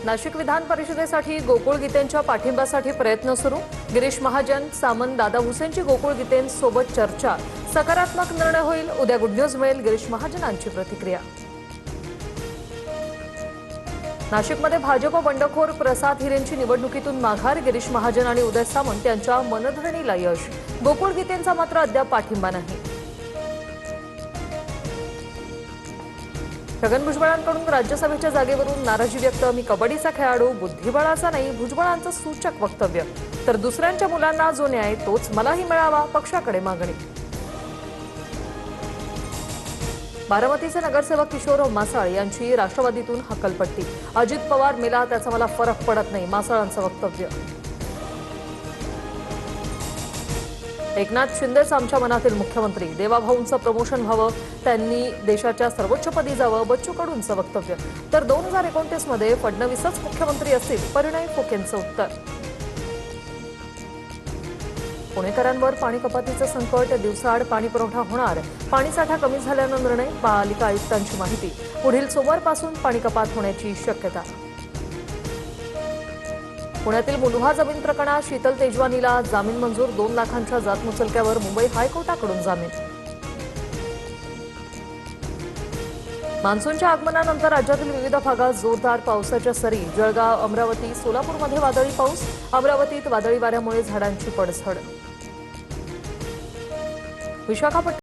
नाशिक विधान परिषदेसाठी गोकुळ गीतेंच्या पाठिंब्यासाठी प्रयत्न सुरू। गिरीश महाजन, सामंत, दादा हुसेनची गोकुळ गीतेंसोबत चर्चा। सकारात्मक निर्णय होईल, उद्या गुड न्यूज मिळेल, गिरीश महाजनांची प्रतिक्रिया। नाशिकमध्ये भाजप बंडखोर प्रसाद हिरेंची निवडणुकीतून माघार। गिरीश महाजन आणि उदय सामंत यांच्या मनधरणीला यश। गोकुळ गीतेंचा मात्र अद्याप पाठिंबा नाही। छगन भुजबळांकडून राज्यसभेच्या जागेवरून नाराजी व्यक्त। मी कबड्डीचा खेळाडू, बुद्धिबळाचा नाही, भुजबळांचं सूचक वक्तव्य। तर दुसऱ्यांच्या मुलांना जो न्याय तोच मलाही मिळावा, पक्षाकडे मागणी। बारामतीचे नगरसेवक किशोर मासाळ यांची राष्ट्रवादीतून हकलपट्टी। अजित पवार मेला त्याचा मला फरक पडत नाही, मासाळांचं वक्तव्य। एकनाथ शिंदेच आमच्या मनातील मुख्यमंत्री, देवाभाऊंचं प्रमोशन व्हावं, त्यांनी देशाच्या सर्वोच्चपदी जावं, बच्चू कडूंचं वक्तव्य। तर 2029 मध्ये फडणवीसच मुख्यमंत्री असतील, परिणय फुकेंचं उत्तर। पुणेकरांवर पाणी कपातीचं संकट, दिवसाआड पाणी पुरवठा होणार, पाणीसाठा कमी झाल्यानं निर्णय। पालिका आयुक्तांची माहिती, पुढील सोमवारपासून पाणी कपात होण्याची शक्यता। पुण्यातील मुंढवा जमीन प्रकरणात शीतल तेजवानीला जामीन मंजूर। 2 लाखांच्या जात मुचलक्यावर मुंबई हायकोर्टाकडून जामीन। मान्सूनच्या आगमनानंतर राज्यातील विविध भागात जोरदार पावसाच्या सरी। जळगाव, अमरावती, सोलापूरमध्ये वादळी पाऊस। अमरावतीत वादळी वाऱ्यामुळे झाडांची पडझड। विशाखापट्टणम